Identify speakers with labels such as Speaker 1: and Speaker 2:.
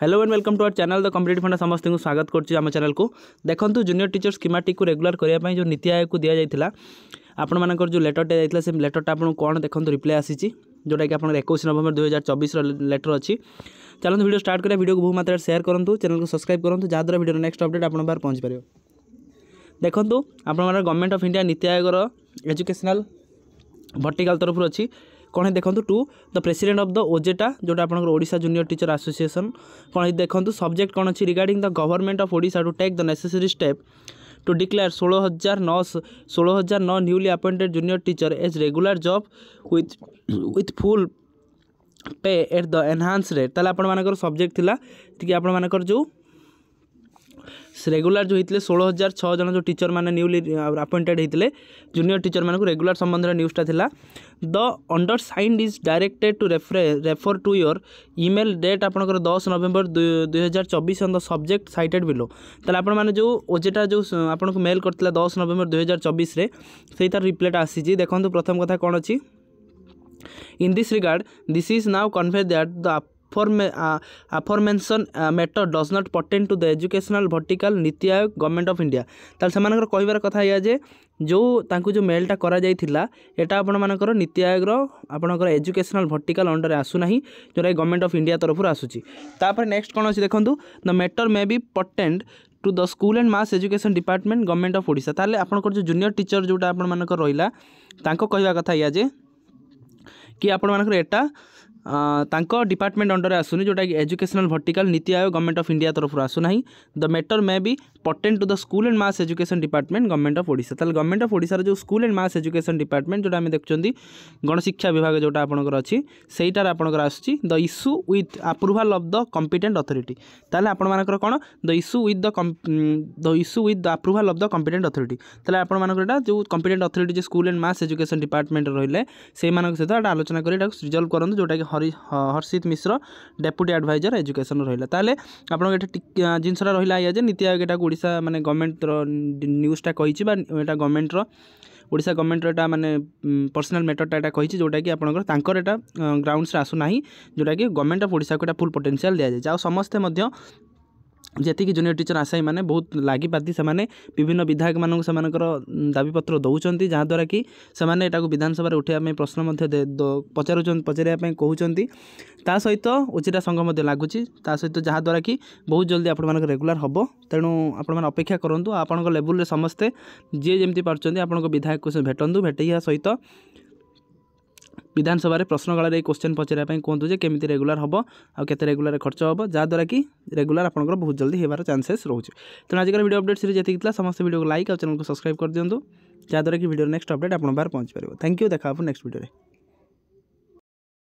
Speaker 1: Hello and welcome to our channel the competitive funda समस्त को स्वागत करम चैनल को। देखो जूनियर टीचर स्कीमेटिक को रेगुलर करने जो नीति आयोग को दि जाता आपण मानकर जो लेटरटे जाता से लेटरटा आपको कौन देखो रिप्लाई आसी जोटा कि आप 21 नवंबर 2024 लेटर अच्छी। चलते वीडियो स्टार्ट करें। वीडियो को बहुत मात्रा शेयर करूँ, चैनल को सब्सक्राइब करूँ जहाँद्वारा वीडियो नेक्स्ट अपडेट आप पहुँच पार। देखो आप government of India NITI Aayog educational vertical तरफ अच्छी कौन है देखो to the president of the ओजेटा जोटा आप ओडिशा जूनियर टीचर एसोसिएशन कौन है देखो सब्जेक्ट कौन अच्छी regarding the government of Odisha to take the necessary step to declare 16,009 newly appointed junior teacher as regular job with full pay at the enhance rate. ताले आपण मानकर सब्जेक्ट थिला कि आपण मानकर जो रेगुलर जो होते 16,006 जन जो टीचर मैंने न्यूली अपॉइंटेड होते जूनियर टीचर मानक रेगुलर संबंध न्यूज़टा थिला। The undersigned is directed to refer to your email date आपंकर 10 November 2024 on the subject cited below. ताले आपण माने जो ओजेटा जो आपन को मेल करथिला 10 नवेम्बर 2024 रे सेही तार रिप्लाईटा आसी। देखो प्रथम कथा कौन अच्छी in this regard this is now convey that the aforementioned matter does not pertain to the educational vertical NITI Aayog government of India. ताल से कहबार कथा या जे जो तांकु जो मेलटा करा जाइथिला एटा आपण मानकर नीति आयोग आपणकर एजुकेशनल वर्टिकल अंडर आसुना जोटा गवर्नमेंट ऑफ इंडिया तरफ आसूची। तापर नेक्स्ट कौन अच्छी देखो the matter may be pertained to the school and mass education department government of Odisha. ताले आपणकर जो जूनियर टीचर जोटा आपण मानकर रहिला तांको कहबा कथा या जे कि आपण मानकर एटा तांको डिपार्टमेंट अंडर आसुनी जोटा कि educational vertical NITI Aayog government of India तरफ आसुना। The matter may be pertinent to the school and mass education department government of Odisha. ताले गवर्नमेंट ऑफ ओडिशा जो school and mass education department जोटा आम देखुं गणशिक्षा विभाग जोटा आपंकर अच्छी सहीटार आपंकर आसूँ the issue with approval of the competent authority. ताले आपण मानकर कौन the issue with the approval of the competent authority. ताले आपण मानकर जो कॉम्पिटेंट अथॉरिटी जो school and mass education department रहिले से सहित आलोचना कर रिजल्व करूँ जोटा कि Harshit Mishra deputy adviser education रहा। ताले आपन जिनसटा रहा या नीति आयोग एटा ओडिशा माने गवर्नमेंट न्यूज़टा कही गवर्नमेंट ओडिशा गवर्नमेंट एटा माने पर्सनल मैटरटा एटा कही जोटा कि आपनकर तांकर एटा ग्राउंड्स आसुना जोटा कि गवर्नमेंट ऑफ ओडिशा को एटा फुल पोटेंशियल दिया जाए। समस्ते मध्य जी जूनियर टीचर आशायी मैंने बहुत लागिपाती से विभिन्न विधायक मानक से दाबीपत्र दौरान जहाँद्वारा कि से विधानसभा उठाइबा प्रश्न पचारे कहते ता सहित उचिता संघ लगुच सहित जहाँद्वारा कि बहुत जल्दी आप रेगुलर हम। तेणु आपण अपेक्षा करूँ आपण लेवल समस्ते जी जमी पार्टी आप विधायक को भेटू भेटिया सहित विधानसभा प्रश्नकाल क्वेश्चन पचारे कहतु केमी रेगुलर हम आते रेगुलर खर्च हम जहाँद्वारा कि रेगुलर आपंकर बहुत जल्दी होबार चांसेस रोचे। तेणु आजिकार वीडियो अपडेट सीरीज जी समस्त वीडियो को लाइक और चैनल को सब्सक्राइब कर दिंतु जहाँद्वारा कि वीडियो नेक्स्ट अपडेट आप पहुँच पार। Thank you. देखा नेक्स्ट वीडियो।